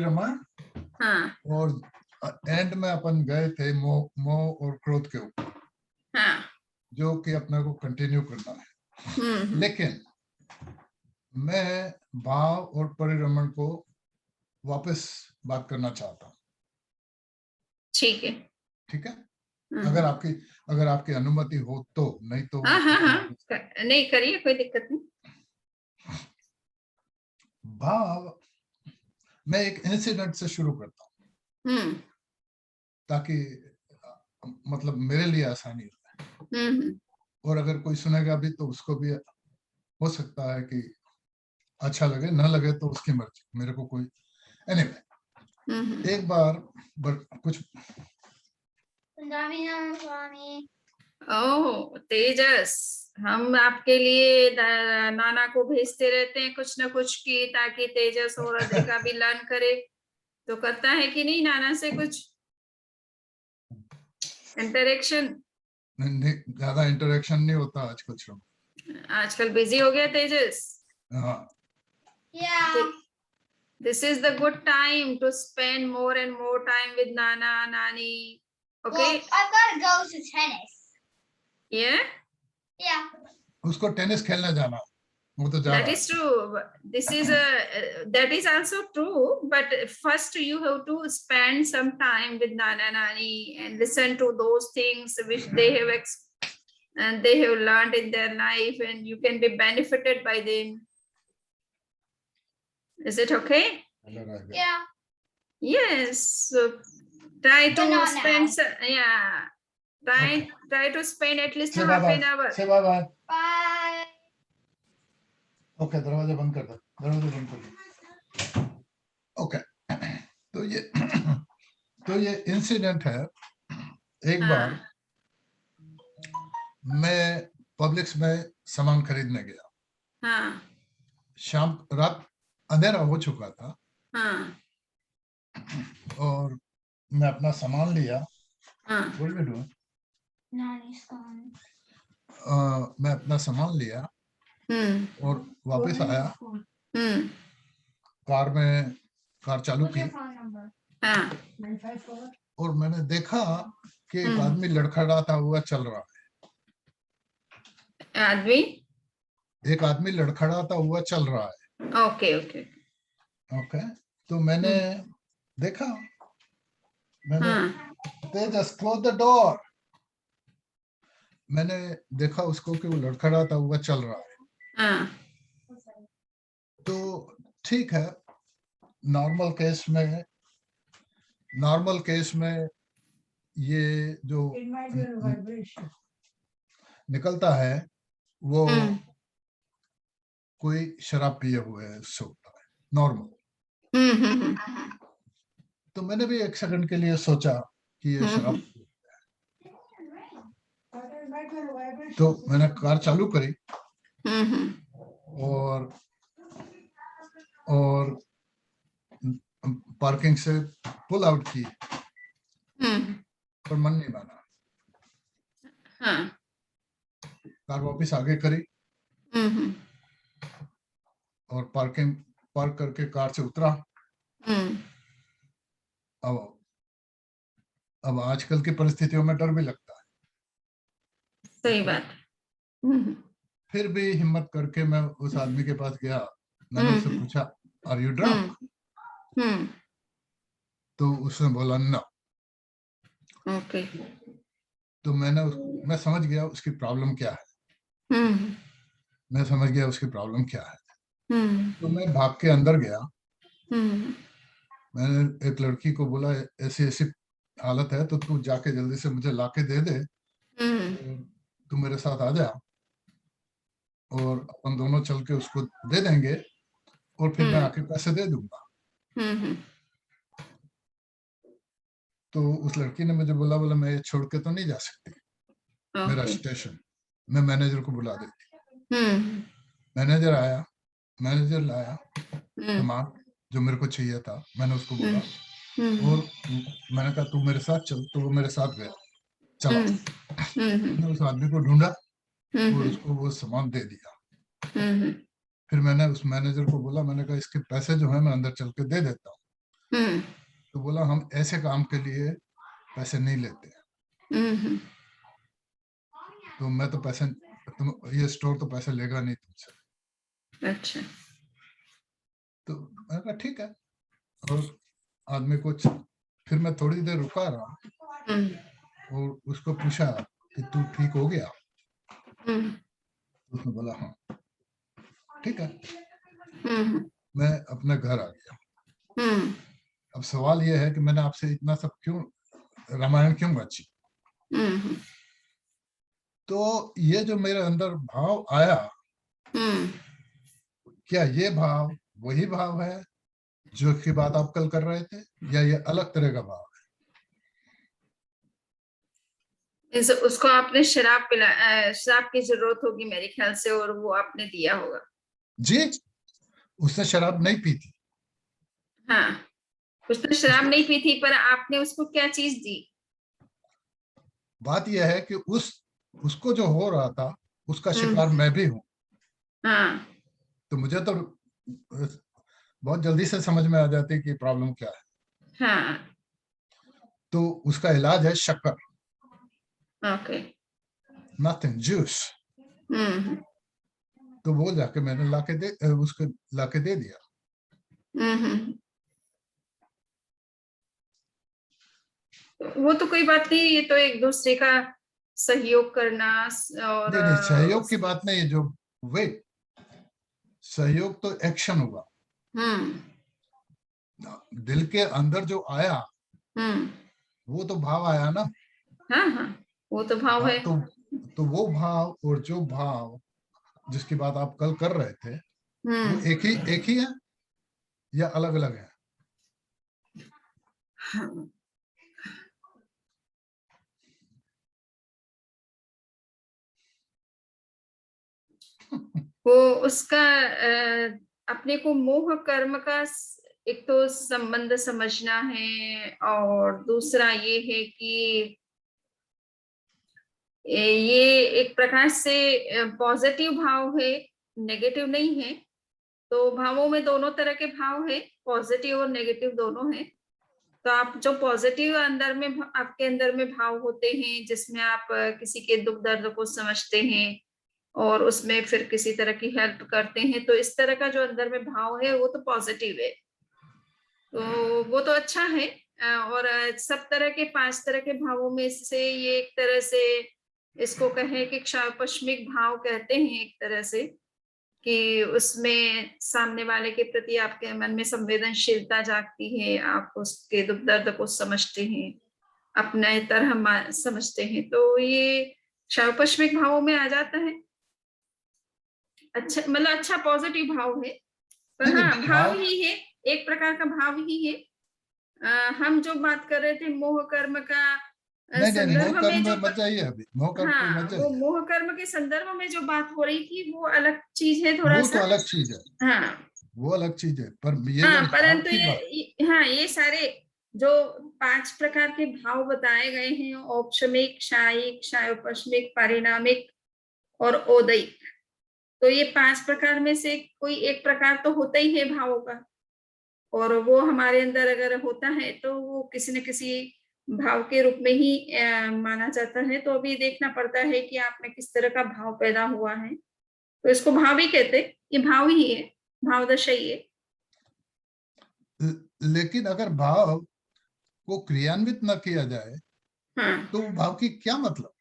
रमा। हाँ और एंड में अपन गए थे मोह और क्रोध के ऊपर, हाँ जो कि अपने को कंटिन्यू करना है। लेकिन मैं भाव और परिरमण को वापस बात करना चाहता हूँ। ठीक है। ठीक है, अगर आपकी अनुमति हो तो, नहीं तो हाँ हाँ हाँ नहीं करिए, कोई दिक्कत नहीं। भाव मैं एक इंसिडेंट से शुरू करता हूँ ताकि मतलब मेरे लिए आसानी हो। और अगर कोई सुनेगा भी तो उसको भी हो सकता है कि अच्छा लगे, ना लगे तो उसकी मर्जी, मेरे को कोई एनीवे। एक बार कुछ ओह तेजस, हम आपके लिए नाना को भेजते रहते हैं कुछ ना कुछ की, ताकि तेजस और अद्रिका भी लर्न करे। तो करता है कि नहीं नाना से कुछ इंटरेक्शन? ज्यादा इंटरेक्शन नहीं होता आजकल। आजकल बिजी हो गया तेजस। हाँ, this is the good time to spend more and more time with Nana, Nani. Okay. Well, I've got to go to tennis. Yeah. Yeah. उसको टेनिस खेलने जाना, वो तो जा That रहा is true. This is that is also true. But first you have to spend some time with Nana, Nani and listen to those things which they have and they have learned in their life, and you can be benefited by them. Is it okay? Yeah. Yes. So try to spend. Yeah. Try to spend at least half an hour. Say bye bye. Bye. Okay, दरवाजा बंद कर दो, दरवाजा बंद कर दो। Okay, तो ये इंसिडेंट है। एक बार मैं पब्लिक्स में सामान खरीदने गया। शाम रात अंधेरा हो चुका था। और मैं अपना सामान लिया। What are you doing? मैं अपना सामान लिया और वापस आया। कार चालू की और मैंने देखा कि एक आदमी लड़खड़ाता हुआ चल रहा है। एक आदमी लड़खड़ाता हुआ चल रहा है। ओके, तो मैंने देखा, they just close the door. मैंने देखा उसको कि वो लड़खड़ाता हुआ चल रहा है। तो ठीक है, नॉर्मल केस में ये जो निकलता है वो कोई शराब पिए हुए है उससे होता है, नॉर्मल। तो मैंने भी एक सेकंड के लिए सोचा कि ये शराब, तो मैंने कार चालू करी और पार्किंग से पुल आउट की, पर मन नहीं माना। कार वापस आगे करी और पार्क करके कार से उतरा। अब आजकल की परिस्थितियों में डर भी लगता है। सही बात। फिर भी हिम्मत करके मैं उस आदमी के पास गया। मैंने उससे पूछा, आर यू ड्रंक? तो उसने बोला नो। ओके। तो मैं समझ गया उसकी प्रॉब्लम क्या है। मैं समझ गया उसकी प्रॉब्लम क्या है। तो मैं भाग के अंदर गया। मैंने एक लड़की को बोला, ऐसी ऐसी हालत है तो तू जाके जल्दी से मुझे लाके दे दे, तू मेरे साथ आ जा और अपन दोनों चल के उसको दे देंगे और फिर मैं आके पैसे दे दूंगा। तो उस लड़की ने मुझे बोला मैं ये छोड़ के तो नहीं जा सकती। मेरा स्टेशन, मैं मैनेजर को बुला देती। मैनेजर आया, मैनेजर लाया सामान जो मेरे को चाहिए था। मैंने उसको बोला और मैंने कहा तू मेरे साथ चल। तो वो मेरे साथ गया, चला। मैंने उस आदमी को ढूंढा और उसको वो सामान दे दिया। फिर मैंने उस मैनेजर को बोला, मैंने कहा इसके पैसे जो है मैं अंदर चल के दे देता हूँ, तो बोला हम ऐसे काम के लिए पैसे नहीं लेते, तो मैं तो पैसे, तुम ये स्टोर तो पैसे लेगा नहीं तुमसे। अच्छा। तो मैंने कहा ठीक है, और आदमी कुछ, फिर मैं थोड़ी देर रुका रहा और उसको पूछा कि तू ठीक हो गया? उसने बोला हाँ। ठीक है, मैं अपने घर आ गया। अब सवाल यह है कि मैंने आपसे इतना सब क्यों, रामायण क्यों बची? तो ये जो मेरे अंदर भाव आया, क्या ये भाव वही भाव है जो की बात आप कल कर रहे थे, या ये अलग तरह का भाव है? उसको आपने शराब शराब की जरूरत होगी मेरे ख्याल से, और वो आपने दिया होगा। जी, उसने शराब नहीं पी थी। हाँ, उसने शराब नहीं पी थी, पर आपने उसको क्या चीज दी? बात यह है कि उसको जो हो रहा था उसका शिकार मैं भी हूं। हाँ। तो मुझे तो बहुत जल्दी से समझ में आ जाती है कि प्रॉब्लम क्या है। हाँ। तो उसका इलाज है शक्कर, ओके। Nothing, juice. तो वो जाके मैंने उसको लाके दे दिया। वो तो कोई बात नहीं, ये तो एक दूसरे का सहयोग करना, और नहीं, सहयोग की बात नहीं है, जो वे सहयोग तो एक्शन हुआ। दिल के अंदर जो आया वो तो भाव आया ना। हाँ हाँ, वो तो भाव है। तो वो भाव और जो भाव जिसकी बात आप कल कर रहे थे, वो एक ही है या अलग अलग है? हाँ। वो उसका अपने को मोह कर्म का एक तो संबंध समझना है, और दूसरा ये है कि ये एक प्रकार से पॉजिटिव भाव है, नेगेटिव नहीं है। तो भावों में दोनों तरह के भाव है, पॉजिटिव और नेगेटिव दोनों है। तो आप जो पॉजिटिव अंदर में आपके अंदर में भाव होते हैं, जिसमें आप किसी के दुख दर्द को समझते हैं और उसमें फिर किसी तरह की हेल्प करते हैं, तो इस तरह का जो अंदर में भाव है वो तो पॉजिटिव है। तो वो तो अच्छा है। और सब तरह के 5 तरह के भावों में से ये एक तरह से इसको कहें कि क्षापश्मिक भाव कहते हैं एक तरह से, कि उसमें सामने वाले के प्रति आपके मन में संवेदनशीलता जागती है, आप उसके दुख दर्द को समझते हैं, अपने तरह समझते हैं, तो ये क्षापश्मिक भावों में आ जाता है। अच्छा, मतलब अच्छा पॉजिटिव भाव है। पर हाँ, भाव ही है, एक प्रकार का भाव ही है। हम जो बात कर रहे थे मोह कर्म का संदर्भ में, जो मत जाइए अभी, मोह कर्म पे मत जाइए। वो मोह कर्म के संदर्भ में जो बात हो रही थी वो अलग चीज है, थोड़ा वो सा तो अलग चीज है। हाँ, वो अलग चीज है, पर ये हाँ, जो परंतु ये सारे जो 5 प्रकार के भाव बताए गए हैं, औपशमिक, क्षायिक, क्षायोपशमिक, पारिणामिक और औदयिक, तो ये 5 प्रकार में से कोई एक प्रकार तो होता ही है भावों का, और वो हमारे अंदर अगर होता है तो वो किसी न किसी भाव के रूप में ही माना जाता है। तो अभी देखना पड़ता है कि आप में किस तरह का भाव पैदा हुआ है, तो इसको भाव ही कहते, ये भाव ही है, भाव दशा ही है। लेकिन अगर भाव को क्रियान्वित न किया जाए, हाँ, तो भाव की क्या मतलब?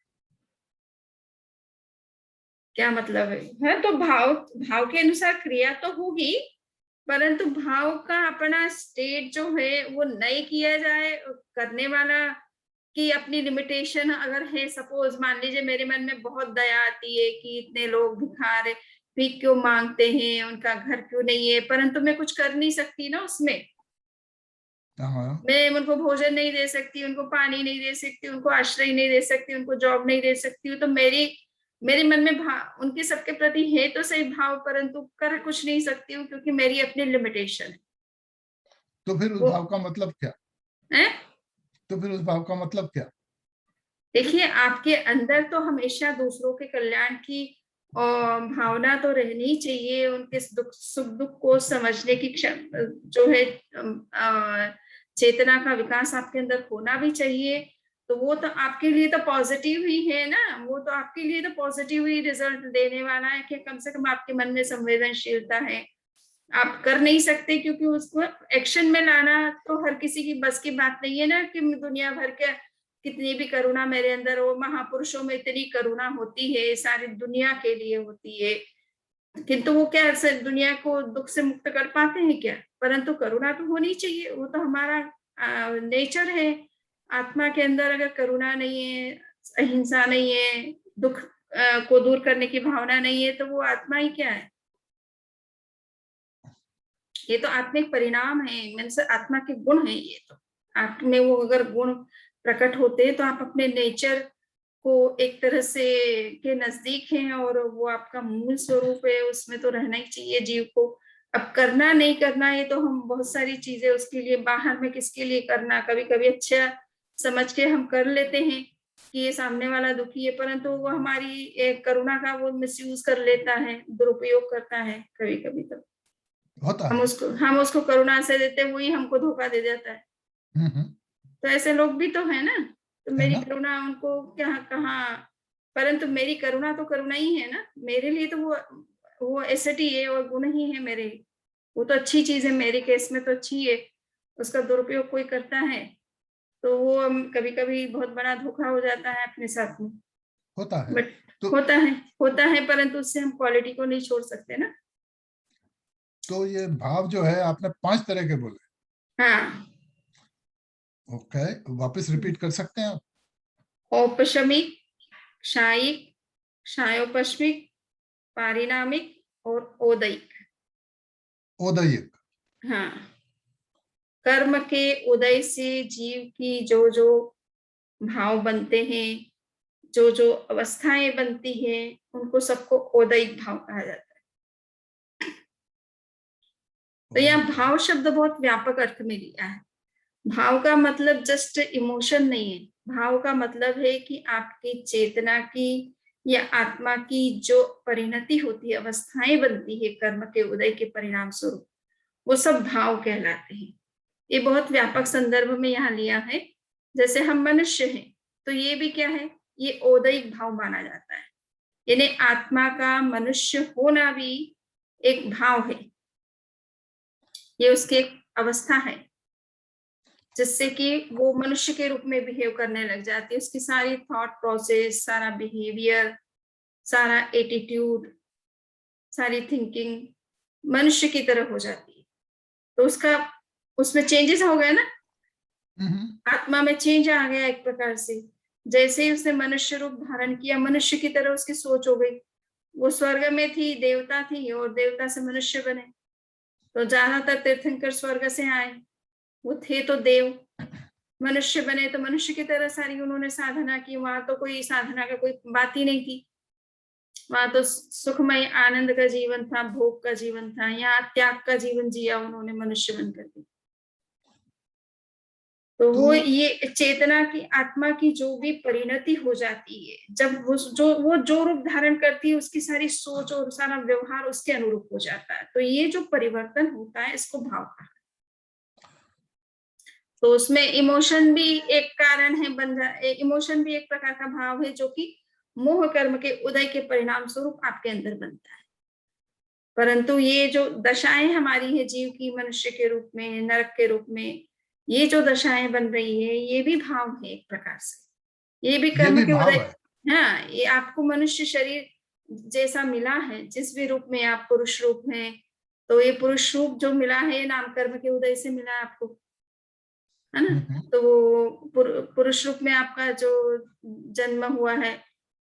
क्या मतलब है? तो भाव के अनुसार क्रिया तो होगी, परंतु भाव का अपना स्टेट जो है वो नहीं किया जाए, करने वाला की अपनी लिमिटेशन अगर है, सपोज मान लीजिए मेरे मन में बहुत दया आती है कि इतने लोग भिखार भीख क्यों मांगते हैं, उनका घर क्यों नहीं है, परंतु मैं कुछ कर नहीं सकती ना उसमें। मैं उनको भोजन नहीं दे सकती, उनको पानी नहीं दे सकती, उनको आश्रय नहीं दे सकती, उनको जॉब नहीं दे सकती हूँ, तो मेरे मन में उनके सबके प्रति है तो सही भाव, परंतु कर कुछ नहीं सकती हूँ क्योंकि मेरी अपनी लिमिटेशन है। तो फिर उस भाव का मतलब क्या है? तो फिर उस भाव का मतलब क्या? देखिए, आपके अंदर तो हमेशा दूसरों के कल्याण की और भावना तो रहनी चाहिए, उनके सुख दुख को समझने की जो है चेतना का विकास आपके अंदर होना भी चाहिए। तो वो तो आपके लिए तो पॉजिटिव ही है ना, वो तो आपके लिए तो पॉजिटिव ही रिजल्ट देने वाला है कि कम से कम आपके मन में संवेदनशीलता है। आप कर नहीं सकते क्योंकि उसको एक्शन में लाना तो हर किसी की बस की बात नहीं है ना, कि दुनिया भर के कितनी भी करुणा मेरे अंदर हो, महापुरुषों में इतनी करुणा होती है, सारी दुनिया के लिए होती है, किंतु वो क्या दुनिया को दुख से मुक्त कर पाते हैं क्या? परंतु करुणा तो होनी चाहिए, वो तो हमारा नेचर है। आत्मा के अंदर अगर करुणा नहीं है, अहिंसा नहीं है, दुख को दूर करने की भावना नहीं है, तो वो आत्मा ही क्या है? ये तो आत्मिक परिणाम है, मीन्स आत्मा के गुण है। ये तो आप में वो अगर गुण प्रकट होते तो आप अपने नेचर को एक तरह से के नजदीक हैं और वो आपका मूल स्वरूप है, उसमें तो रहना ही चाहिए जीव को। अब करना नहीं करना, ये तो हम बहुत सारी चीजें उसके लिए बाहर में किसके लिए करना, कभी कभी अच्छा समझ के हम कर लेते हैं कि ये सामने वाला दुखी है, परंतु वो हमारी एक करुणा का वो मिसयूज कर लेता है, दुरुपयोग करता है कभी कभी। तो होता हम उसको करुणा से देते, वही हमको धोखा दे देता है। तो ऐसे लोग भी तो है ना। तो मेरी करुणा उनको क्या कहा, परंतु मेरी करुणा तो करुणा ही है ना, मेरे लिए तो वो एसेट ही है और गुण ही है मेरे। वो तो अच्छी चीज है, मेरे केस में तो अच्छी है। उसका दुरुपयोग कोई करता है तो वो कभी कभी बहुत बड़ा धोखा हो जाता है अपने साथ में। होता है, बट तो होता है परंतु उससे हम क्वालिटी को नहीं छोड़ सकते ना। तो ये भाव जो है आपने 5 तरह के बोले। हाँ, ओके, वापस रिपीट कर सकते हैं आप? औपशमिक, क्षायिक, क्षायोपश्मिक, पारिणामिक और ओदयिक। ओदयिक। हाँ, कर्म के उदय से जीव की जो जो भाव बनते हैं, जो जो अवस्थाएं बनती हैं, उनको सबको ओदयिक भाव कहा जाता है। तो यहाँ भाव शब्द बहुत व्यापक अर्थ में लिया है। भाव का मतलब जस्ट इमोशन नहीं है, भाव का मतलब है कि आपकी चेतना की या आत्मा की जो परिणति होती है, अवस्थाएं बनती है कर्म के उदय के परिणाम स्वरूप, वो सब भाव कहलाते हैं। ये बहुत व्यापक संदर्भ में यहाँ लिया है। जैसे हम मनुष्य हैं तो ये भी क्या है, ये ओदयिक भाव माना जाता है, यानी आत्मा का मनुष्य होना भी एक भाव है, ये उसकी एक अवस्था है जिससे कि वो मनुष्य के रूप में बिहेव करने लग जाती है। उसकी सारी थॉट प्रोसेस, सारा बिहेवियर, सारा एटीट्यूड, सारी थिंकिंग मनुष्य की तरह हो जाती है। तो उसमें चेंजेस हो गए ना, आत्मा में चेंज आ गया एक प्रकार से। जैसे ही उसने मनुष्य रूप धारण किया, मनुष्य की तरह उसकी सोच हो गई। वो स्वर्ग में थी, देवता थी, और देवता से मनुष्य बने। तो ज्यादातर तीर्थंकर स्वर्ग से आए, वो थे तो देव, मनुष्य बने तो मनुष्य की तरह सारी उन्होंने साधना की। वहां तो कोई साधना का कोई बात ही नहीं थी, वहां तो सुखमय आनंद का जीवन था, भोग का जीवन था। यहाँ त्याग का जीवन जिया उन्होंने मनुष्य बनकर के। तो वो ये चेतना की, आत्मा की जो भी परिणति हो जाती है, जब वो जो रूप धारण करती है, उसकी सारी सोच और सारा व्यवहार उसके अनुरूप हो जाता है। तो ये जो परिवर्तन होता है, इसको भाव कहा। तो उसमें इमोशन भी एक कारण है, इमोशन भी एक प्रकार का भाव है जो कि मोह कर्म के उदय के परिणाम स्वरूप आपके अंदर बनता है। परंतु ये जो दशाएं हमारी है जीव की, मनुष्य के रूप में, नरक के रूप में, ये जो दशाएं बन रही है, ये भी भाव है एक प्रकार से, ये भी कर्म के उदय। हाँ, ये आपको मनुष्य शरीर जैसा मिला है, जिस भी रूप में आप पुरुष रूप में, तो ये पुरुष रूप जो मिला है, नाम कर्म के उदय से मिला आपको, है ना। तो पुरुष रूप में आपका जो जन्म हुआ है,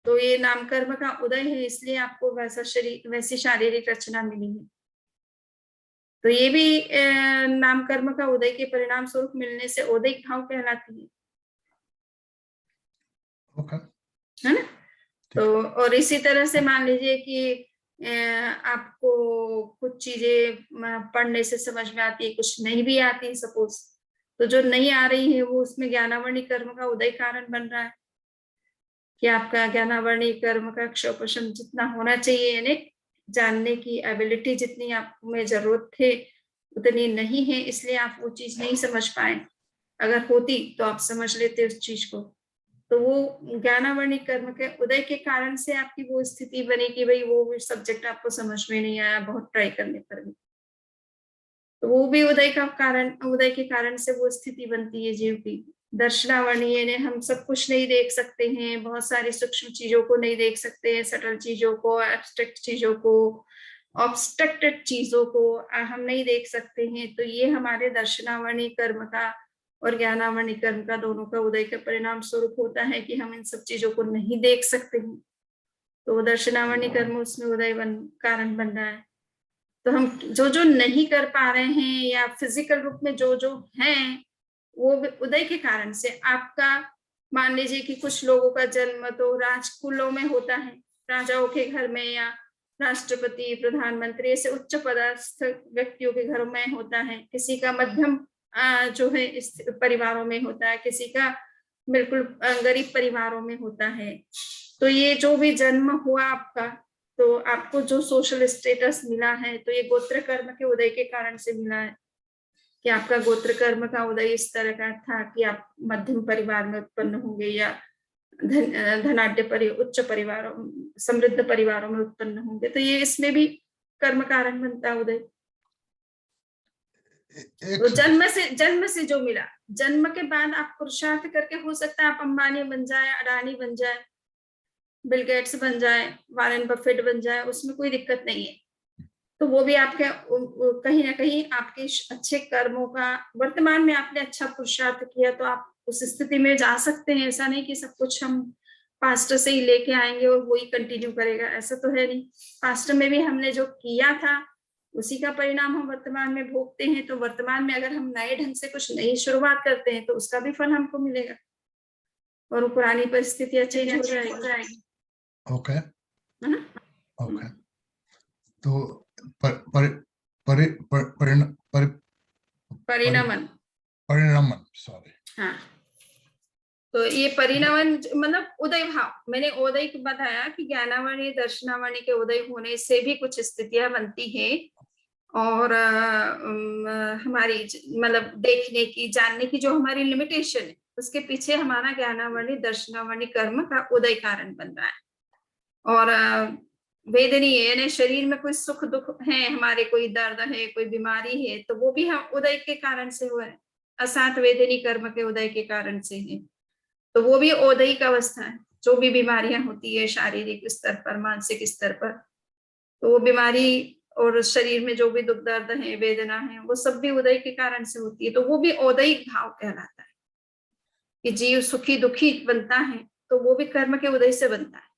तो ये नाम कर्म का उदय है, इसलिए आपको वैसा शरीर, वैसी शारीरिक रचना मिली है। तो ये भी नाम कर्म का उदय के परिणाम स्वरूप मिलने से ओदयिक भाव कहलाती है, है ना। तो और इसी तरह से मान लीजिए कि आपको कुछ चीजें पढ़ने से समझ में आती है, कुछ नहीं भी आती है सपोज, तो जो नहीं आ रही है वो उसमें ज्ञानावरणी कर्म का उदय कारण बन रहा है कि आपका ज्ञानावर्णी कर्म का क्षोपशम जितना होना चाहिए, यानी जानने की एबिलिटी जितनी आप में जरूरत थे उतनी नहीं है, इसलिए आप वो चीज नहीं समझ पाए। अगर होती तो आप समझ लेते उस चीज को। तो वो ज्ञानावर्णी कर्म के उदय के कारण से आपकी वो स्थिति बनी कि भाई वो सब्जेक्ट आपको समझ में नहीं आया बहुत ट्राई करने पर भी। तो वो भी उदय के कारण से वो स्थिति बनती है जीव की। दर्शनावर्णीय ने हम सब कुछ नहीं देख सकते हैं, बहुत सारी सूक्ष्म चीजों को नहीं देख सकते हैं, सटल चीजों को, एब्स्ट्रैक्ट चीजों को, ऑब्स्ट्रक्टेड चीजों को हम नहीं देख सकते हैं। तो ये हमारे दर्शनावर्णी कर्म का और ज्ञानावर्णी कर्म का दोनों का उदय का परिणाम स्वरूप होता है कि हम इन सब चीजों को नहीं देख सकते हैं। तो दर्शनावर्णी कर्म उसमें उदय कारण बन रहा है। तो हम जो नहीं कर पा रहे हैं या फिजिकल रूप में जो हैं वो उदय के कारण से आपका, मान लीजिए कि कुछ लोगों का जन्म तो राजकुलों में होता है, राजाओं के घर में या राष्ट्रपति, प्रधानमंत्री, ऐसे उच्च पदस्थ व्यक्तियों के घरों में होता है। किसी का मध्यम जो है इस परिवारों में होता है, किसी का बिल्कुल गरीब परिवारों में होता है। तो ये जो भी जन्म हुआ आपका, तो आपको जो सोशल स्टेटस मिला है तो ये गोत्र कर्म के उदय के कारण से मिला है कि आपका गोत्र कर्म का उदय इस तरह का था कि आप मध्यम परिवार में उत्पन्न होंगे या धनाढ्य उच्च परिवारों, समृद्ध परिवारों में उत्पन्न होंगे। तो ये इसमें भी कर्म कारण बनता है उदय। तो जन्म से जो मिला, जन्म के बाद आप पुरुषार्थ करके हो सकता है आप अंबानी बन जाए, अडानी बन जाए, बिल गेट्स बन जाए, वॉरेन बफेट बन जाए, उसमें कोई दिक्कत नहीं है। तो वो भी आपके कहीं ना कहीं आपके अच्छे कर्मों का, वर्तमान में आपने अच्छा पुरुषार्थ किया तो आप उस स्थिति में जा सकते हैं। ऐसा नहीं कि सब कुछ हम पास्ट से ही लेके आएंगे और वही कंटिन्यू करेगा, ऐसा तो है नहीं। पास्ट में भी हमने जो किया था उसी का परिणाम हम वर्तमान में भोगते हैं। तो वर्तमान में अगर हम नए ढंग से कुछ नई शुरुआत करते हैं तो उसका भी फल हमको मिलेगा और पुरानी परिस्थितियां चेंज हो जाएगी। Okay okay. तो परिणमन, सॉरी। हाँ, तो ये परिणमन मतलब उदय भाव, मैंने उदय बताया कि ज्ञानावर्णी दर्शनावर्णी के उदय होने से भी कुछ स्थितियां बनती है और हमारी मतलब देखने की, जानने की जो हमारी लिमिटेशन है उसके पीछे हमारा ज्ञानावर्णी दर्शनावर्णी कर्म का उदय कारण बन रहा है। और वेदनीय यानी शरीर में कोई सुख दुख है हमारे, कोई दर्द है, कोई बीमारी है, तो वो भी हम उदय के कारण से हुआ है, असात वेदनी कर्म के उदय के कारण से है। तो वो भी औदैहिक अवस्था है। जो भी बीमारियां होती है शारीरिक स्तर पर, मानसिक स्तर पर, तो वो बीमारी और शरीर में जो भी दुख दर्द है, वेदना है, वो सब भी उदय के कारण से होती है। तो वो भी औदैहिक भाव कहलाता है कि जीव सुखी दुखी बनता है, तो वो भी कर्म के उदय से बनता है।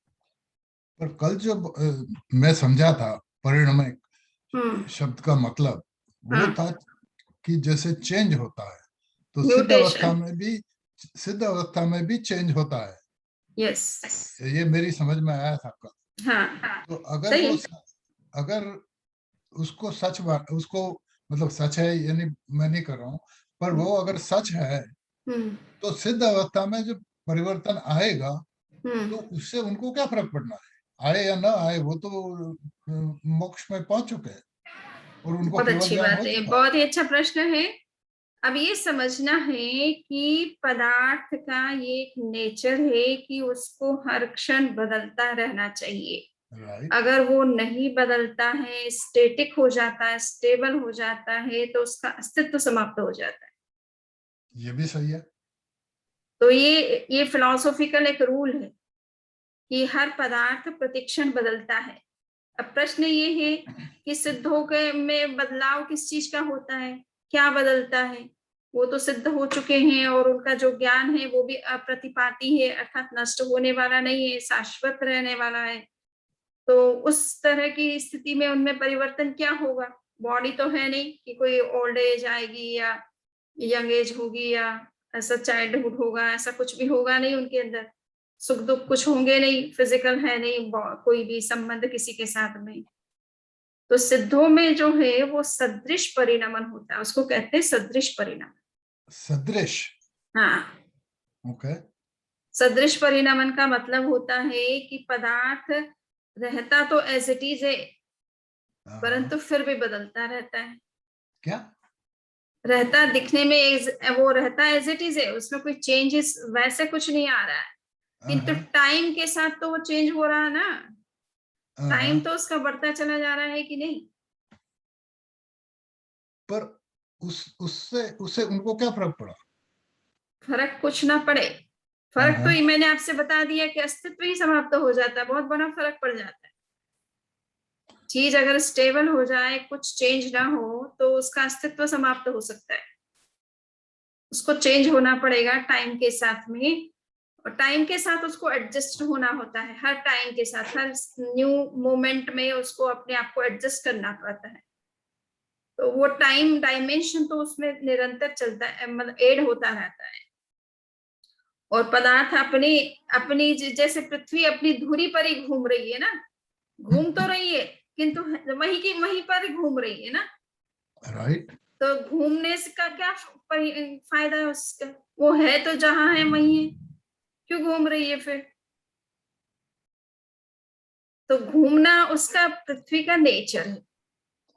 पर कल जो मैं समझा था परिणम शब्द का मतलब वो था कि जैसे चेंज होता है तो सिद्ध अवस्था में भी चेंज होता है। यस, ये मेरी समझ में आया था कल। हाँ, तो अगर उसको उसको मतलब सच है, यानी मैं नहीं कर रहा हूँ, पर वो अगर सच है तो सिद्ध अवस्था में जो परिवर्तन आएगा तो उससे उनको क्या फर्क पड़ना है, आए या ना आए, वो तो मोक्ष में पहुंच चुके हैं और उनको बहुत अच्छी बात है, बहुत ही अच्छा प्रश्न है। अब ये समझना है कि पदार्थ का ये एक नेचर है कि उसको हर क्षण बदलता रहना चाहिए। अगर वो नहीं बदलता है, स्टेटिक हो जाता है, स्टेबल हो जाता है, तो उसका अस्तित्व समाप्त हो जाता है। ये भी सही है। तो ये फिलॉसॉफिकल एक रूल है कि हर पदार्थ प्रतिक्षण बदलता है। अब प्रश्न ये है कि सिद्धों के में बदलाव किस चीज का होता है, क्या बदलता है? वो तो सिद्ध हो चुके हैं और उनका जो ज्ञान है वो भी अप्रतिपाती है, अर्थात नष्ट होने वाला नहीं है, शाश्वत रहने वाला है। तो उस तरह की स्थिति में उनमें परिवर्तन क्या होगा? बॉडी तो है नहीं कि कोई ओल्ड एज आएगी या यंग एज होगी या ऐसा चाइल्डहुड होगा, ऐसा कुछ भी होगा नहीं उनके अंदर। सुख दुख कुछ होंगे नहीं, फिजिकल है नहीं कोई भी संबंध किसी के साथ में। तो सिद्धों में जो है वो सदृश परिणमन होता है, उसको कहते हैं सदृश परिणमन। सदृश, हाँ, ओके। सदृश परिणमन का मतलब होता है कि पदार्थ रहता तो एज इट इज है, परंतु फिर भी बदलता रहता है। क्या रहता दिखने में वो रहता एज इट इज है, उसमें कोई चेंजेस वैसे कुछ नहीं आ रहा है, किंतु टाइम के साथ तो वो चेंज हो रहा है ना। टाइम तो उसका बढ़ता चला जा रहा है कि नहीं? पर उससे उनको क्या फर्क पड़ा? फर्क कुछ ना पड़े, फर्क तो मैंने आपसे बता दिया कि अस्तित्व ही समाप्त हो जाता है, बहुत बड़ा फर्क पड़ जाता है। चीज अगर स्टेबल हो जाए, कुछ चेंज ना हो, तो उसका अस्तित्व समाप्त हो सकता है। उसको चेंज होना पड़ेगा टाइम के साथ में, और टाइम के साथ उसको एडजस्ट होना होता है। हर टाइम के साथ, हर न्यू मोमेंट में उसको अपने आप को एडजस्ट करना पड़ता है। तो वो टाइम डायमेंशन तो उसमें निरंतर चलता है, मतलब ऐड होता रहता है। और पदार्थ अपनी अपनी जैसे पृथ्वी अपनी धुरी पर ही घूम रही है ना, घूम तो रही है, किंतु वहीं की वहीं पर घूम रही है ना। राइट। तो घूमने का क्या फायदा है उसका? वो है तो जहां है वहीं है, क्यों घूम रही है फिर? तो घूमना उसका पृथ्वी का नेचर है,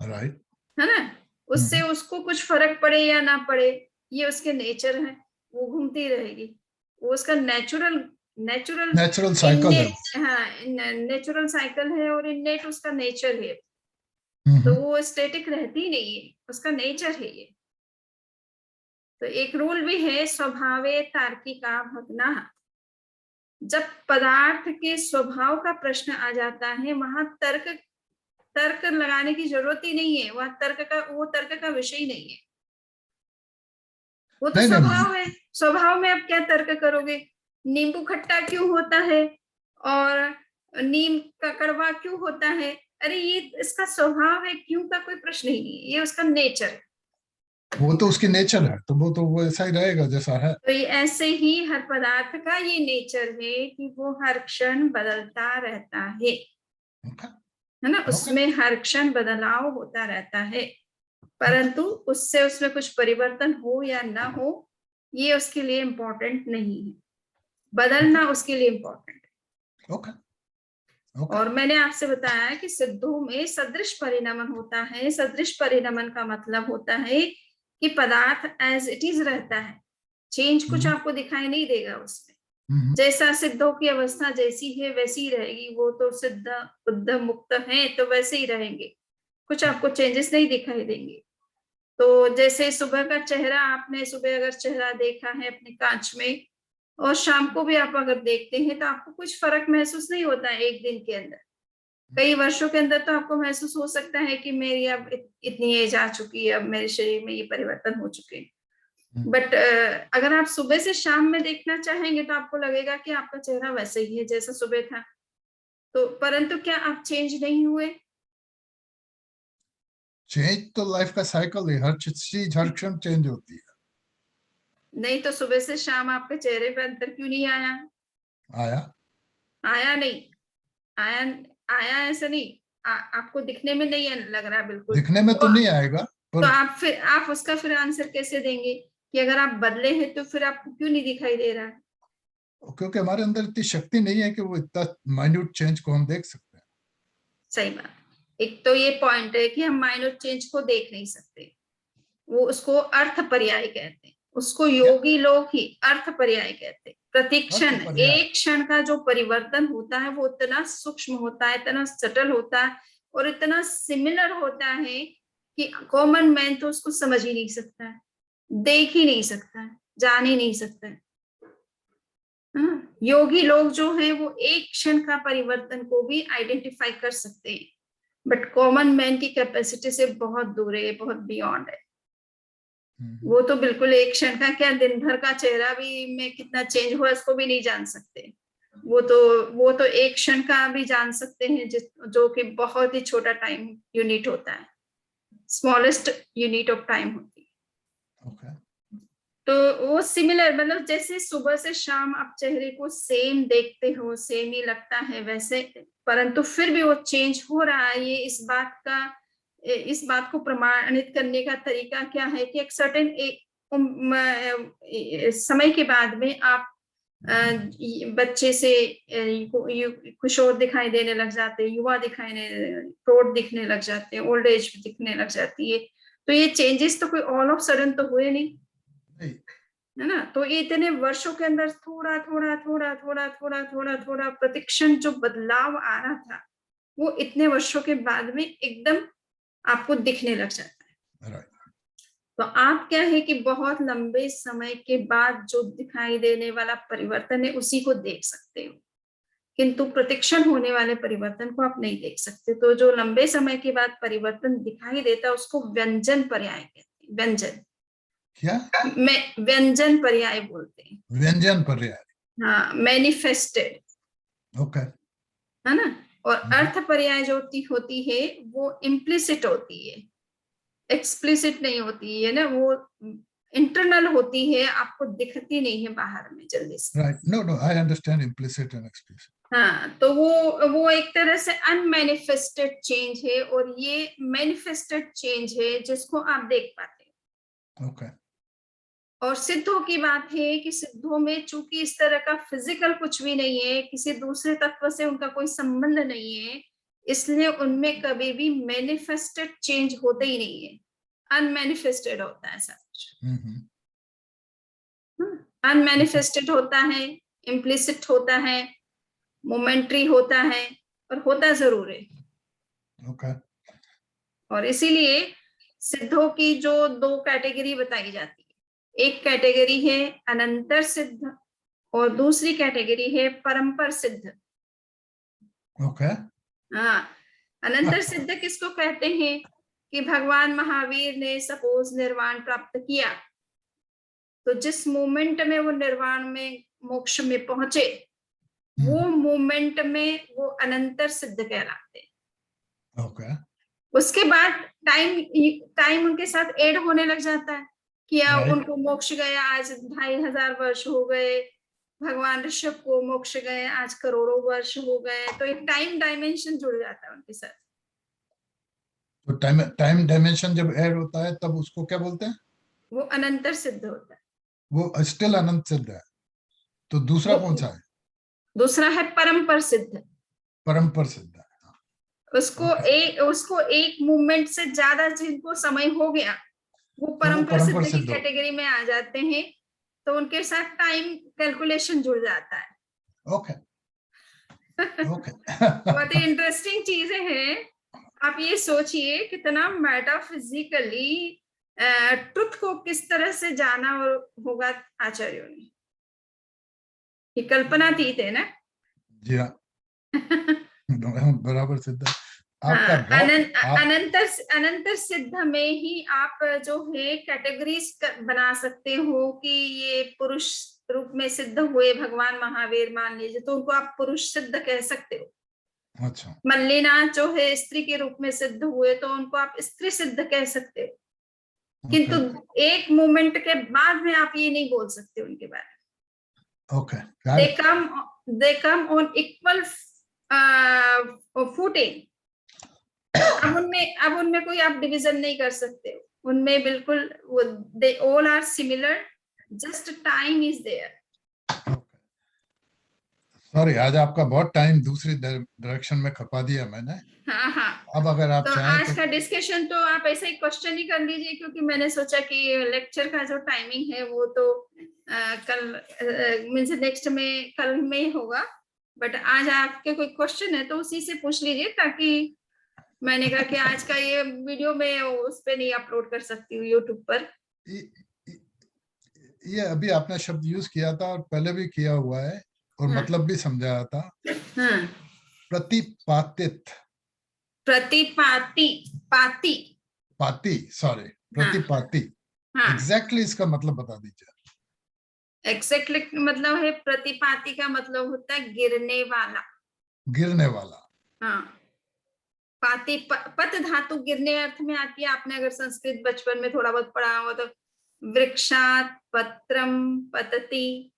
राइट, है ना। उससे उसको कुछ फर्क पड़े या ना पड़े, ये उसके नेचर है, वो घूमती रहेगी। वो उसका नेचुरल साइकिल है। हाँ, नेचुरल साइकिल है, और इननेट उसका नेचर है। तो वो स्टैटिक रहती नहीं है, उसका नेचर है ये। तो एक रूल भी है, स्वभावे तार्किका भग्ना। जब पदार्थ के स्वभाव का प्रश्न आ जाता है, वहां तर्क लगाने की जरूरत ही नहीं है, वह तर्क का विषय ही नहीं है। वो तो स्वभाव है, स्वभाव में आप क्या तर्क करोगे? नींबू खट्टा क्यों होता है और नीम का कड़वा क्यों होता है? अरे ये इसका स्वभाव है, क्यों का कोई प्रश्न ही नहीं है, ये उसका नेचर है। वो तो उसकी नेचर है, तो वो ऐसा ही रहेगा जैसा है। तो ये ऐसे ही हर पदार्थ का ये नेचर है कि वो हर क्षण बदलता रहता है ना। उसमें हर क्षण बदलाव होता रहता है, परंतु उसमें कुछ परिवर्तन हो या ना हो, ये उसके लिए इम्पोर्टेंट नहीं है। बदलना उसके लिए इम्पोर्टेंट है। और मैंने आपसे बताया कि सिद्धों में सदृश परिणमन होता है। सदृश परिणमन का मतलब होता है कि पदार्थ एज इट इज रहता है, चेंज कुछ आपको दिखाई नहीं देगा उसमें। जैसा सिद्धों की अवस्था जैसी है वैसी ही रहेगी। वो तो सिद्ध बुद्ध मुक्त है, तो वैसे ही रहेंगे, कुछ आपको चेंजेस नहीं दिखाई देंगे। तो जैसे सुबह का चेहरा, आपने सुबह अगर चेहरा देखा है अपने कांच में, और शाम को भी आप अगर देखते हैं, तो आपको कुछ फर्क महसूस नहीं होता है एक दिन के अंदर। कई वर्षों के अंदर तो आपको महसूस हो सकता है कि मेरी अब इतनी एज आ चुकी है, अब मेरे शरीर में ये परिवर्तन हो चुके हैं। बट अगर आप सुबह से शाम में देखना चाहेंगे, तो आपको लगेगा कि आपका चेहरा वैसे ही है जैसा सुबह था। तो परंतु क्या आप चेंज नहीं हुए? चेंज तो लाइफ का साइकिल है, हर चीज हर क्षण चेंज होती है। नहीं तो सुबह से शाम आपके चेहरे पे अंतर क्यों नहीं आया? आया नहीं आया, आया ऐसा नहीं। आपको दिखने में नहीं लग रहा बिल्कुल, दिखने में तो नहीं आएगा, तो आप उसका फिर आंसर कैसे देंगे कि अगर आप बदले हैं तो फिर आपको क्यों नहीं दिखाई दे रहा है? क्योंकि हमारे अंदर इतनी शक्ति नहीं है कि वो इतना माइन्यूट चेंज को हम देख सकते हैं। सही बात। एक तो ये पॉइंट है कि हम माइन्यूट चेंज को देख नहीं सकते, वो उसको अर्थ पर्याय कहते हैं, उसको योगी लोग ही अर्थ पर्याय कहते हैं। प्रतिक्षण, एक क्षण का जो परिवर्तन होता है वो इतना सूक्ष्म होता है, इतना सटल होता है, और इतना सिमिलर होता है कि कॉमन मैन तो उसको समझ ही नहीं सकता है, देख ही नहीं सकता है, जान ही नहीं सकता है। योगी लोग जो हैं वो एक क्षण का परिवर्तन को भी आइडेंटिफाई कर सकते हैं, बट कॉमन मैन की कैपेसिटी से बहुत दूर है, बहुत बियॉन्ड है। वो तो बिल्कुल एक क्षण का क्या, दिन भर का चेहरा भी में कितना चेंज हुआ इसको भी नहीं जान सकते। वो तो एक क्षण का भी जान सकते हैं, जो कि बहुत ही छोटा टाइम यूनिट होता है, स्मॉलेस्ट यूनिट ऑफ टाइम होती है। तो वो सिमिलर, मतलब जैसे सुबह से शाम आप चेहरे को सेम देखते हो, सेम ही लगता है वैसे, परंतु फिर भी वो चेंज हो रहा है। ये इस बात को प्रमाणित करने का तरीका क्या है कि एक सर्टेन समय के बाद में आप बच्चे से किशोर दिखाई देने लग जाते हैं, युवा प्रौढ़ दिखने लग जाते हैं, ओल्ड एज दिखने लग जाती है। तो ये चेंजेस तो कोई ऑल ऑफ सडन तो हुए नहीं, है ना। तो ये इतने वर्षों के अंदर थोड़ा थोड़ा थोड़ा थोड़ा थोड़ा थोड़ा थोड़ा प्रतिक्षण जो बदलाव आ रहा था, वो इतने वर्षों के बाद में एकदम आपको दिखने लग जाता है। तो आप क्या है कि बहुत लंबे समय के बाद जो दिखाई देने वाला परिवर्तन है उसी को देख सकते हो, किंतु प्रतिक्षण होने वाले परिवर्तन को आप नहीं देख सकते। तो जो लंबे समय के बाद परिवर्तन दिखाई देता है उसको व्यंजन पर्याय कहते हैं। व्यंजन क्या? व्यंजन पर्याय बोलते हैं। व्यंजन पर्याय, हाँ, मैनिफेस्टेड, ओके, है ना। और अर्थ पर्याय जो होती है वो इम्प्लिसिट होती है, एक्सप्लिसिट नहीं होती है ना, वो इंटरनल होती है, आपको दिखती नहीं है बाहर में जल्दी से। Right, no I understand implicit and explicit. हाँ, तो वो एक तरह से अनमैनिफेस्टेड चेंज है, और ये मैनिफेस्टेड चेंज है जिसको आप देख पाते हैं। ओके। और सिद्धों की बात है कि सिद्धों में चूंकि इस तरह का फिजिकल कुछ भी नहीं है, किसी दूसरे तत्व से उनका कोई संबंध नहीं है, इसलिए उनमें कभी भी मैनिफेस्टेड चेंज होते ही नहीं है, अनमैनिफेस्टेड होता है सब कुछ। अनमैनिफेस्टेड होता है, इम्प्लिसिट होता है, मोमेंट्री होता है, और होता जरूर है। ओके। और इसीलिए सिद्धों की जो दो कैटेगरी बताई जाती है, एक कैटेगरी है अनंतर सिद्ध और दूसरी कैटेगरी है परंपर सिद्ध। ओके। हाँ, अनंतर सिद्ध किसको कहते हैं कि भगवान महावीर ने सपोज निर्वाण प्राप्त किया, तो जिस मोमेंट में वो निर्वाण में मोक्ष में पहुंचे, वो मोमेंट में वो अनंतर सिद्ध कहलाते हैं। ओके। उसके बाद टाइम उनके साथ ऐड होने लग जाता है कि उनको मोक्ष गया, आज 2500 वर्ष हो गए, भगवान ऋषभ को मोक्ष गए आज करोड़ों वर्ष हो गए, तो एक टाइम डायमेंशन जुड़ जाता है उनके साथ। तो टाइम डायमेंशन जब ऐड होता है तब उसको क्या बोलते हैं? वो अनंतर सिद्ध होता है। वो स्टिल अनंत सिद्ध है। तो दूसरा कौन सा है? दूसरा है परंपर सिद्ध। परंपर सिद्ध है। उसको एक मूवमेंट से ज्यादा जिनको समय हो गया, वो परंपर सिद्ध की कैटेगरी में आ जाते हैं, तो उनके साथ टाइम कैलकुलेशन जुड़ जाता है। ओके। ओके। बहुत ही इंटरेस्टिंग चीजें हैं। आप ये सोचिए कितना मेटाफिजिकली ट्रुथ को किस तरह से जाना होगा आचार्यों ने, ये कल्पनातीत है ना। जी हाँ। बराबर सिद्ध है आपका। अनंतर सिद्ध में ही आप जो है कैटेगरीज बना सकते हो कि ये पुरुष रूप में सिद्ध हुए भगवान महावीर, मान लीजिए, तो उनको आप पुरुष सिद्ध कह सकते हो। अच्छा। मल्लीनाथ जो है स्त्री के रूप में सिद्ध हुए, तो उनको आप स्त्री सिद्ध कह सकते हो। किंतु एक मोमेंट के बाद में आप ये नहीं बोल सकते उनके बारे में। Okay. they come on equal footing। अब उनमें कोई आप डिवीजन नहीं कर सकते हो, उनमें बिल्कुल they all are similar, just time is there। Sorry, आज आपका बहुत टाइम दूसरी डायरेक्शन में खपा दिया मैंने। हाँ। अब अगर आप तो चाहें आज का डिस्कशन तो आप ऐसे ही क्वेश्चन ही कर लीजिए, क्योंकि मैंने सोचा कि लेक्चर का जो टाइमिंग है वो तो कल मीन्स नेक्स्ट में कल में होगा, बट आज आपके कोई क्वेश्चन है तो उसी से पूछ लीजिए, ताकि मैंने कहा कि आज का ये वीडियो में उस पे नहीं अपलोड कर सकती हूँ यूट्यूब पर। ये अभी आपने शब्द यूज किया था और पहले भी किया हुआ है और मतलब भी समझाया था। प्रतिपातित, प्रतिपाती। एग्जैक्टली इसका मतलब बता दीजिए। एग्जैक्टली मतलब है, प्रतिपाती का मतलब होता है गिरने वाला। गिरने वाला। हाँ, पाती पत धातु गिरने अर्थ में आती है। आपने अगर संस्कृत बचपन में थोड़ा बहुत पढ़ा हो तो वृक्षात पत्रम पतति,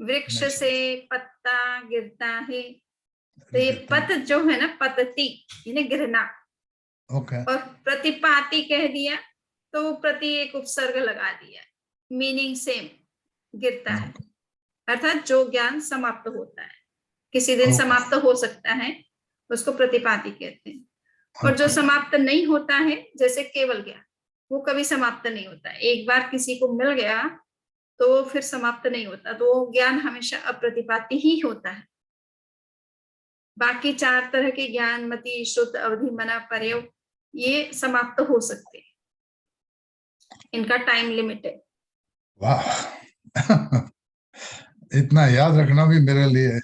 वृक्ष से पत्ता गिरता है। तो ये पत जो है ना, पतति यानी गिरना। ओके। और प्रतिपाती कह दिया तो प्रति एक उपसर्ग लगा दिया, मीनिंग सेम, गिरता है। अर्थात जो ज्ञान समाप्त होता है, किसी दिन समाप्त हो सकता है, उसको प्रतिपाती कहते हैं। और जो समाप्त नहीं होता है, जैसे केवल ज्ञान, वो कभी समाप्त नहीं होता है। एक बार किसी को मिल गया तो फिर समाप्त नहीं होता, तो वो ज्ञान हमेशा अप्रतिपाती ही होता है। बाकी 4 तरह के ज्ञान, मति, श्रुत, अवधि, मना, पर्यव, ये समाप्त हो सकते हैं, इनका टाइम लिमिट है। वाह इतना याद रखना भी मेरे लिए।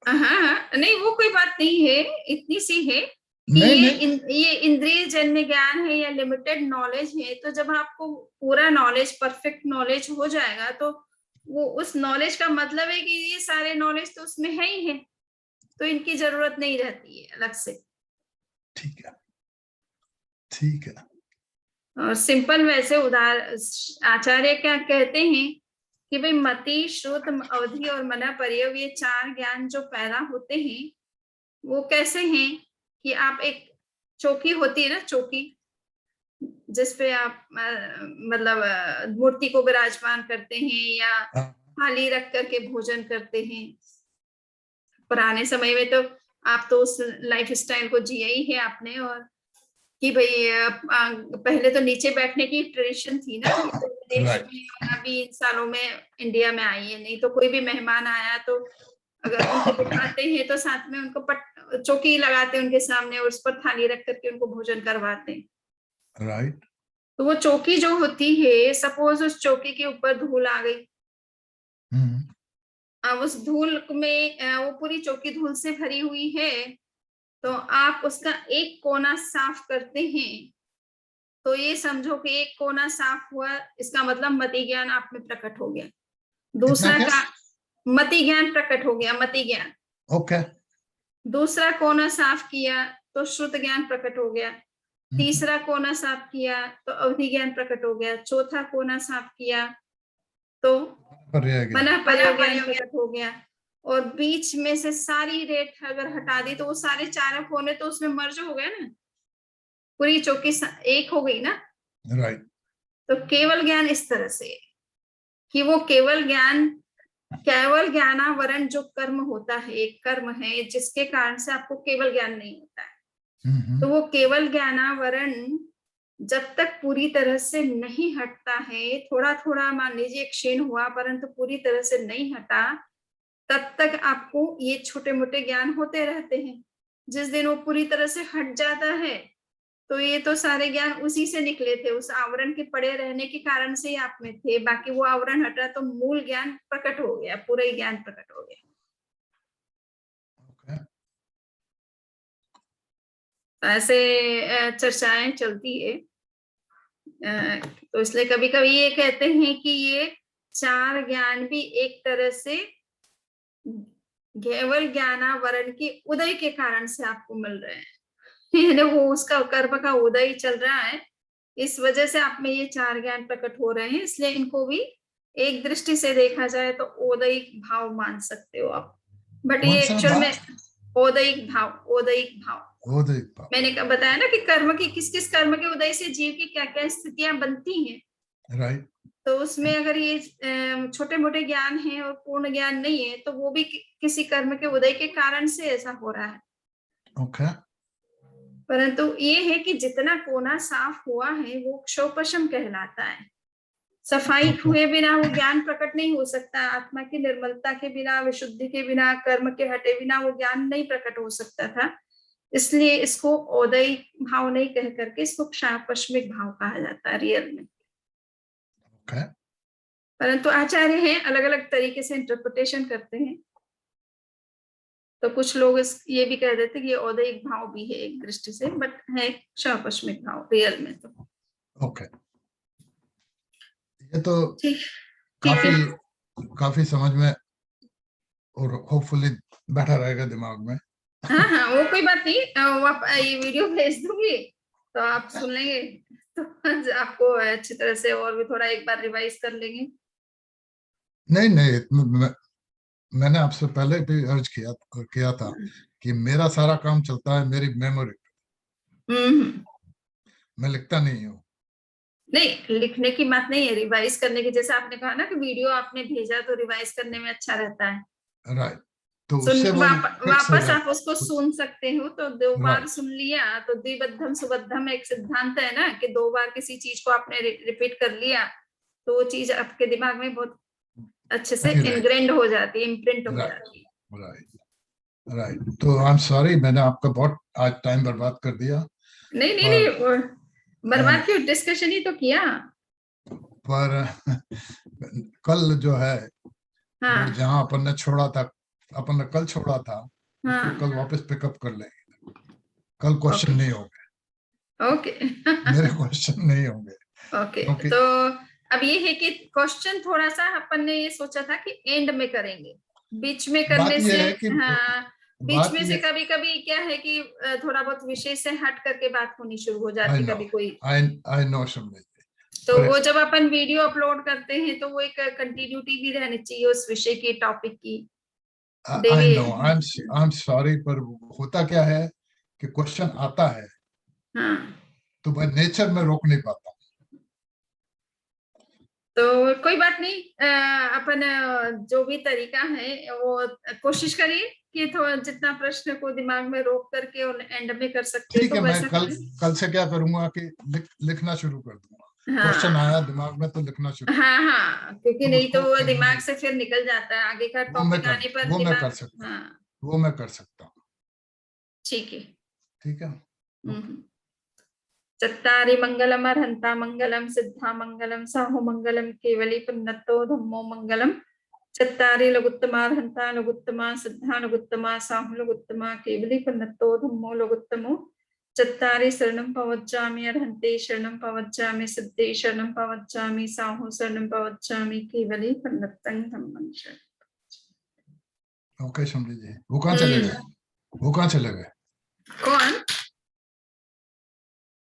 हाँ, नहीं वो कोई बात नहीं है, इतनी सी है कि ये इंद्रिय जन्य ज्ञान है या लिमिटेड नॉलेज है। तो जब आपको पूरा नॉलेज, परफेक्ट नॉलेज हो जाएगा, तो वो उस नॉलेज का मतलब है कि ये सारे नॉलेज तो उसमें है ही है, तो इनकी जरूरत नहीं रहती है अलग से। ठीक है, ठीक है। और सिंपल वैसे आचार्य क्या कहते हैं कि भाई मति, श्रुत, अवधि और मना, पर्यव, ये 4 ज्ञान जो पैदा होते हैं, वो कैसे हैं कि आप एक चौकी होती है ना, चौकी जिसपे आप मतलब मूर्ति को विराजमान करते हैं या थाली रख करके भोजन करते हैं। पुराने समय में तो आप तो उस लाइफ स्टाइल को जिया ही है आपने, और कि भाई पहले तो नीचे बैठने की ट्रेडिशन थी ना, देश में अभी इन सालों में इंडिया में आई है। नहीं तो कोई भी मेहमान आया तो अगर उनको बिठाते हैं तो साथ में उनको चौकी लगाते हैं उनके सामने, और उस पर थाली रख करके उनको भोजन करवाते हैं। राइट। तो वो चौकी जो होती है, सपोज उस चौकी के ऊपर धूल आ गई, अब उस धूल में वो पूरी चौकी धूल से भरी हुई है, तो आप उसका एक कोना साफ करते हैं, तो ये समझो कि एक कोना साफ हुआ, इसका मतलब मति ज्ञान आप में प्रकट हो गया। दूसरा का मति ज्ञान प्रकट हो गया, मति ज्ञान। ओके। दूसरा कोना साफ किया तो श्रुत ज्ञान प्रकट हो गया। तीसरा कोना साफ किया तो अवधि ज्ञान प्रकट हो गया। चौथा कोना साफ किया तो मना पर्यव ज्ञान प्रकट हो गया। और बीच में से सारी रेत अगर हटा दी तो वो सारे 4 कोने तो उसमें मर्ज हो गए ना, पूरी चौकी एक हो गई ना। राइट। तो केवल ज्ञान इस तरह से कि वो केवल ज्ञानावरण जो कर्म होता है, एक कर्म है जिसके कारण से आपको केवल ज्ञान नहीं होता है। तो वो केवल ज्ञानावरण जब तक पूरी तरह से नहीं हटता है, थोड़ा थोड़ा मान लीजिए क्षीण हुआ परंतु पूरी तरह से नहीं हटा, तब तक आपको ये छोटे मोटे ज्ञान होते रहते हैं। जिस दिन वो पूरी तरह से हट जाता है तो ये तो सारे ज्ञान उसी से निकले थे, उस आवरण के पड़े रहने के कारण से ही आप में थे। बाकी वो आवरण हटा तो मूल ज्ञान प्रकट हो गया, पूरा ही ज्ञान प्रकट हो गया। ऐसे चर्चाएं चलती है। तो इसलिए कभी कभी ये कहते हैं कि ये 4 ज्ञान भी एक तरह से केवल ज्ञानावरण के उदय के कारण से आपको मिल रहे हैं। वो उसका कर्म का उदय चल रहा है, इस वजह से आप में ये 4 ज्ञान प्रकट हो रहे हैं। इसलिए इनको भी एक दृष्टि से देखा जाए तो औदयिक भाव मान सकते हो आप। बट ये एक्चुअल में औदयिक भाव मैंने बताया ना कि कर्म की किस कर्म के उदय से जीव की क्या क्या स्थितियां बनती हैं। राइट। तो उसमें अगर ये छोटे मोटे ज्ञान है और पूर्ण ज्ञान नहीं है, तो वो भी किसी कर्म के उदय के कारण से ऐसा हो रहा है। ओके। परंतु ये है कि जितना कोना साफ हुआ है वो क्षोपशम कहलाता है। सफाई हुए बिना वो ज्ञान प्रकट नहीं हो सकता। आत्मा की निर्मलता के बिना, विशुद्धि के बिना, कर्म के हटे बिना वो ज्ञान नहीं प्रकट हो सकता था। इसलिए इसको औदयिक भाव नहीं कह करके इसको क्षापश्मिक भाव कहा जाता है रियल में। परंतु आचार्य हैं अलग अलग तरीके से इंटरप्रिटेशन करते हैं। तो कुछ लोग ये भी कह देते कि ये औदयिक भाव भी है एक दृष्टि से, बट है क्षापश्मिक भाव रियल में। तो ओके, ये तो काफी समझ में और होपफुली बैठा रहेगा दिमाग में। हाँ, वो कोई बात नहीं। वो आप ये वीडियो भेज दूंगी तो आप सुन लेंगे, तो आपको अच्छी तरह से और भी थोड़ा एक बार रिवाइज कर लेंगे। नहीं, मैंने आपसे पहले भी अर्ज किया था कि मेरा सारा काम चलता है मेरी मेमोरी। मैं लिखता नहीं हूँ। नहीं, लिखने की बात नहीं है, रिवाइज करने की। जैसे आपने कहा ना कि वीडियो आपने भेजा तो रिवाइज करने में अच्छा रहता है। राइट, तो उससे वो फिक्स हो वापस आप जाता उसको सुन सकते हो। तो 2 बार राइट सुन लिया तो द्विबद्धम सुबद्धम एक सिद्धांत है ना, कि 2 बार किसी चीज को आपने रिपीट कर लिया तो वो चीज आपके दिमाग में बहुत अच्छे से नहीं रहेगी। इनग्रेंड हो जाती है, इम्प्रिंट हो राइट जाती है। Right right. तो आई एम सॉरी, मैंने आपका बहुत आज टाइम बर्बाद कर दिया। नहीं नहीं पर नहीं, बर्बाद क्यों, डिस्कशन ही तो किया। पर कल जो है वो हाँ जहां अपन ने छोड़ा था, अपन ने कल छोड़ा था, उसको हाँ कल वापस पिकअप कर लेंगे। कल क्वेश्चन नहीं होंगे, ओके मेरे क्वेश्चन नहीं होंगे, ओके। क्योंकि तो अब ये है कि क्वेश्चन थोड़ा सा अपन ने ये सोचा था कि एंड में करेंगे, बीच में बात करने ये से। है कि हाँ, बीच बात में से ये कभी कभी क्या है कि थोड़ा बहुत विषय से हट करके बात होनी शुरू हो आई जाती नो कभी कोई। आई नो समझ, तो पर वो जब अपन वीडियो अपलोड करते हैं तो वो एक कंटिन्यूटी भी रहनी चाहिए उस विषय की, टॉपिक की। आई देवी नो आई एम सॉरी, पर होता क्या है कि क्वेश्चन आता है हाँ, तो बाय नेचर में रोक नहीं पाता। तो कोई बात नहीं। अपन जो भी तरीका है वो कोशिश करिए कि थोड़ा जितना प्रश्न को दिमाग में रोक करके और एंड में कर सकते हो ठीक तो है, मैं वैसा कल करें। कल से क्या करूंगा कि लिखना शुरू कर दूंगा। क्वेश्चन हाँ आया दिमाग में तो लिखना शुरू कर, हाँ हाँ, क्योंकि तो नहीं तो उसको वो करने दिमाग में से फिर निकल जाता है, आगे का टॉपिक आने पर वो मैं कर दिमाग। सकता हूँ, हाँ वो मैं कर सकता हूँ। ठीक है। ठीक है। हम्म। चत्तारि मंगलम अर्हन्ता मंगलम सिद्धा मंगलम साहु मंगलम केवली पुन्नतो धम्मो मंगलम। चत्तारि लघुत्तमा अर्हन्ता लघुत्तमा सिद्धा लघुत्तमा साहु लघुत्तमा केवली पुन्नतो धम्मो लघुत्तमो। चत्तारि शरणं पवज्जामि अर्हन्ते शरणं पवज्जामि सिद्धे शरणं पवज्जामि साहु शरणं पवज्जामि केवली पुन्नतं धम्मं शरणं। ओके समझ जी, वो कहाँ चले गए, वो कहाँ चले गए? कौन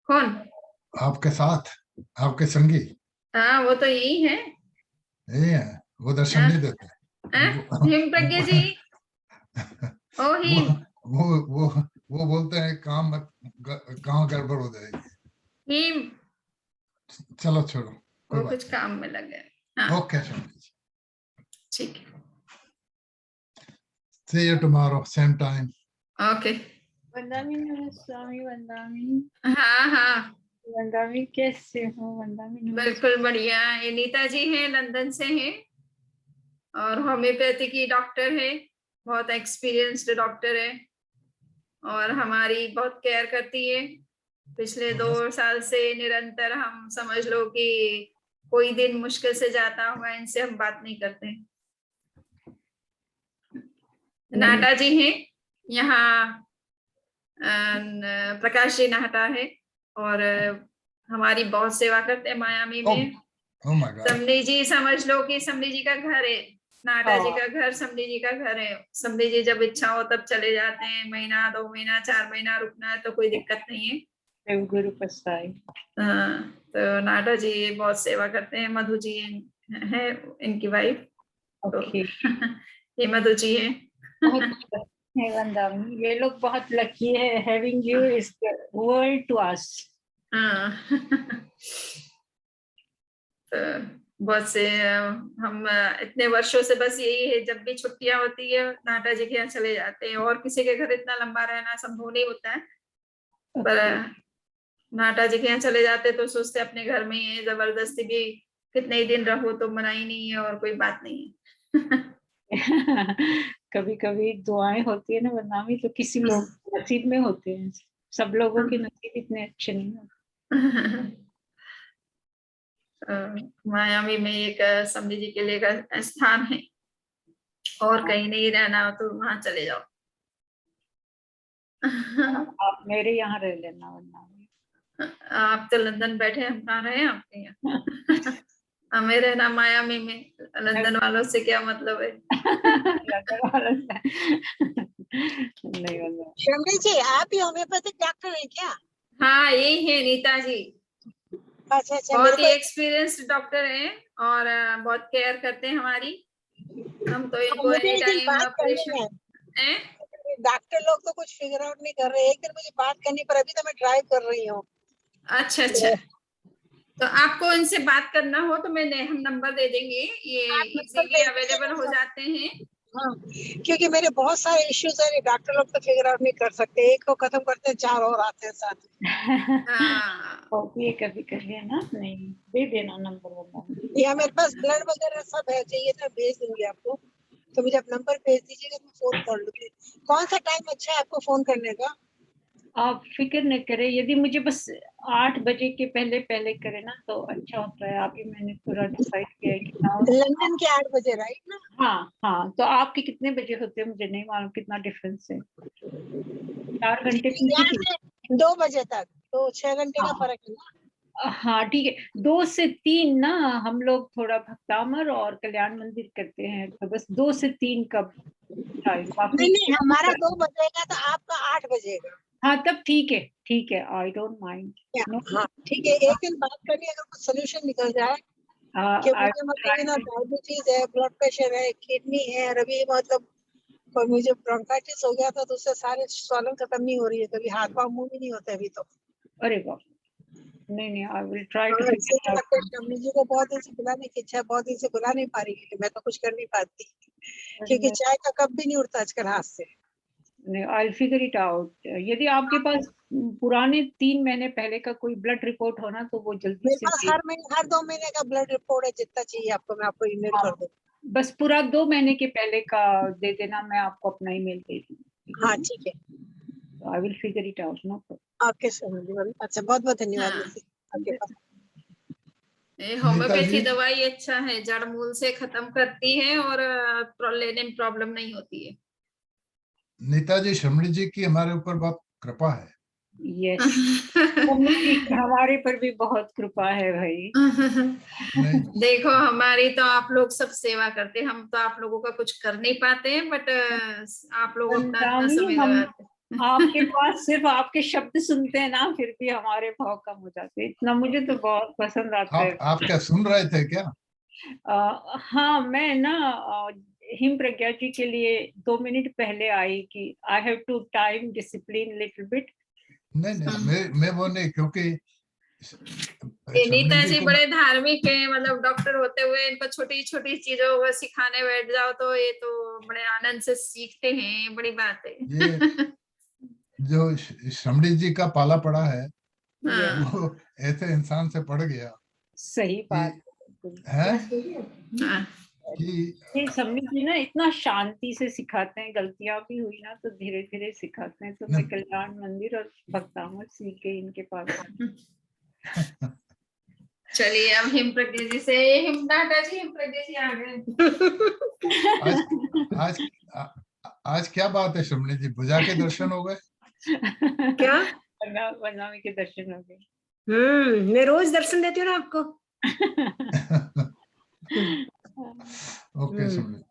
कौन? आपके साथ, आपके संगी हाँ वो तो यही है। यही है, वो दर्शन हाँ, नहीं देते। हिम प्रज्ञा जी। ओ वो हिम वो वो वो बोलते हैं काम मत, कहाँ गड़बड़ हो जाएगी। हिम, चलो छोड़ो, कोई वो बात कुछ काम में लग गए। नहीं। हाँ ओके समझ जी, ठीक है। see you tomorrow same time. Okay. वंदामी नमस्ते स्वामी वंदामी। हाँ हाँ वंदामी कैसे हो वंदामी नमस्ते। बिल्कुल बढ़िया। ये नीता जी हैं, लंदन से हैं और होम्योपैथी की डॉक्टर है, बहुत एक्सपीरियंस्ड डॉक्टर है और हमारी बहुत केयर करती है। पिछले 2 साल से निरंतर हम समझ लो कि कोई दिन मुश्किल से जाता होगा इनसे हम बात नहीं करते। नाटा जी हैं यहाँ, प्रकाश जी नाटा है और हमारी बहुत सेवा करते हैं मायामी में। Oh my God. समधी जी समझ लो कि समधी जी का घर है, नाटा जी का घर समधी जी का घर है। समधी जी जब इच्छा हो तब चले जाते हैं, महीना 2 महीना 4 महीना रुकना है तो कोई दिक्कत नहीं है। गुरु पसाई। हाँ, तो नाटा जी बहुत सेवा करते हैं। मधु जी है इनकी वाइफ। तो ओके। ये मधु जी है। बहुत है वंदामी, ये लोग बहुत लकी है having you is the world to us. हाँ तो बहुत से हम इतने वर्षों से बस यही है, जब भी छुट्टियां होती है नाटा जी के यहाँ चले जाते हैं और किसी के घर इतना लंबा रहना संभव नहीं होता है। पर नाटा जी के यहाँ चले जाते तो सोचते अपने घर में ही है, जबरदस्ती भी कितने ही दिन रहो तो मना ही नहीं है और कोई बात नहीं है। कभी कभी दुआएं होती है ना वंदामी, तो किसी लोग नसीब में होते हैं, सब लोगों के नसीब इतने अच्छे नहीं होते। मायामी में एक समधी जी के लिए का स्थान है और कहीं नहीं रहना हो तो वहां चले जाओ। आप मेरे यहाँ रह लेना वंदामी। आप तो लंदन बैठे, हम कहाँ रहे आपके यहाँ। हमें रहना मायामी में, लंदन वालों से क्या मतलब है। नहीं वंदामी। शमी जी, आप ही होम्योपैथिक डॉक्टर हैं क्या? हाँ यही है नीता जी, अच्छा अच्छा, बहुत ही मेरे एक्सपीरियंस्ड डॉक्टर हैं और बहुत केयर करते हैं हमारी। हम तो को इनको मुझे एनी एक दिन टाइम बात करनी है। ऑपरेशन। डॉक्टर लोग तो कुछ फिगर आउट नहीं कर रहे, एक दिन मुझे बात करनी, पर अभी तो मैं ड्राइव कर रही हूँ। अच्छा अच्छा तो आपको इनसे बात करना हो तो हम नंबर दे देंगे, ये आप नंबर इजीली भेज अवेलेबल हो दीजिएगा। जाते हैं। हाँ, क्योंकि मेरे बहुत सारे इश्यूज है, डॉक्टर लोग तो फिगर आउट नहीं कर सकते, एक को खत्म करते हैं 4 और आते हैं साथ में। हाँ, होती है कभी कभी, है ना। नहीं, दे देना नंबर वगैरह। या मेरे पास ब्लड वगैरह सब है, चाहिए तो भेज दूंगी आपको, तो मुझे आप नंबर भेज दीजिएगा, मैं फोन कर लूंगी। कौन सा टाइम अच्छा है आपको फोन करने का? आप फिक्र न करें, यदि मुझे बस 8 बजे के पहले पहले करे ना तो अच्छा होता है। अभी मैंने पूरा डिसाइड किया है कि लंदन के 8 बजे, राइट ना? हाँ हाँ, तो आपके कितने बजे होते हैं मुझे नहीं मालूम, कितना डिफरेंस है। 4 घंटे पीछे यहाँ की। से 2 बजे तक, तो 6 घंटे का हाँ फर्क है ना? हाँ ठीक है। 2 से 3 ना हम लोग थोड़ा भक्तामर और कल्याण मंदिर करते हैं, तो बस 2 से 3 का टाइम, बाकी नहीं, हमारा 2 बजेगा तो आपका 8 बजेगा। हाँ तब ठीक है, आई डोंट माइंड। नो, हाँ ठीक है, एक दिन बात करनी, अगर कुछ सोल्यूशन निकल जाए कि आई मुझे मतलब ट्राई। ना डायबिटीज है, ब्लड प्रेशर है, किडनी है, और अभी मतलब और मुझे ब्रोंकाइटिस हो गया था, तो उससे सारे प्रॉब्लम खत्म नहीं हो रही है, कभी हाथ पाँव मुंह भी नहीं होते अभी तो। अरे बाप, नहीं, आई विल ट्राई टू और फिगर इसीलिए आउट। अपने मम्मी जी को बहुत दिन से बुलाने की इच्छा है, बहुत दिन से बुला नहीं पा रही है, मैं तो कुछ कर नहीं पाती, क्योंकि चाय का कप भी नहीं उठता आजकल हाथ से। I figure it out. यदि आपके पास पुराने 3 महीने पहले का कोई ब्लड रिपोर्ट हो ना तो वो जल्दी मेरे से पास दे। हर 2 महीने का ब्लड रिपोर्ट है, जितना चाहिए आपको मैं आपको ईमेल हाँ, कर दूँ। बस पूरा 2 महीने के पहले का दे देना, मैं आपको अपना ईमेल दे दूंगी। हाँ ठीक है, I will figure it out, no आपके समझ। अच्छा, बहुत बहुत धन्यवाद। हाँ। आपके पास ये नीता होम्योपैथी जी, दवाई अच्छा है, जड़ मूल से खत्म करती है और लेने में प्रॉब्लम नहीं होती है। नेताजी शमड़ी जी की हमारे ऊपर बहुत कृपा है। यस, हमारे पर भी बहुत कृपा है भाई। नहीं, देखो, हमारी तो आप लोग सब सेवा करते हैं, हम तो आप लोगों का कुछ कर नहीं पाते हैं, बट आप लोग अपना इतना रामी, समय हम लगाते हैं। आपके पास सिर्फ आपके शब्द सुनते हैं ना, फिर भी हमारे भाव कम हो जाते हैं। इतना मुझे तो बहुत पसंद आता है। आप क्या सुन रहे थे क्या? हाँ, मैं ना हिम प्रज्ञा जी के लिए 2 मिनट पहले आई कि I have to time discipline little bit. नहीं नहीं, मैं वो नहीं, क्योंकि ये शमड़ी जी नेताजी को बड़े धार्मिक हैं, मतलब डॉक्टर होते हुए इनको छोटी छोटी चीजों को सिखाने बैठ जाओ तो ये तो बड़े आनंद से सीखते हैं, बड़ी बात है। ये जो शमड़ी जी का पाला पड़ा है, हाँ, वो ऐसे इंसान से पड़ गया सही बात कि है हाँ, कि ये समी जी ना इतना शांति से सिखाते हैं, गलतियां भी हुई ना तो धीरे धीरे सिखाते हैं। तो मैं कल्याण मंदिर और भक्तामर सीख गई इनके पास। चलिए अब हिम प्रज्ञा जी से हिमनाटा जी, हिम प्रज्ञा जी आ गए। आज आज आज क्या बात है शमड़ी जी, भुजा के दर्शन हो गए? क्या? वरनामी के दर्शन हो गए। मैं रोज दर्शन देती हूँ ना आपको। ओके शमड़ी।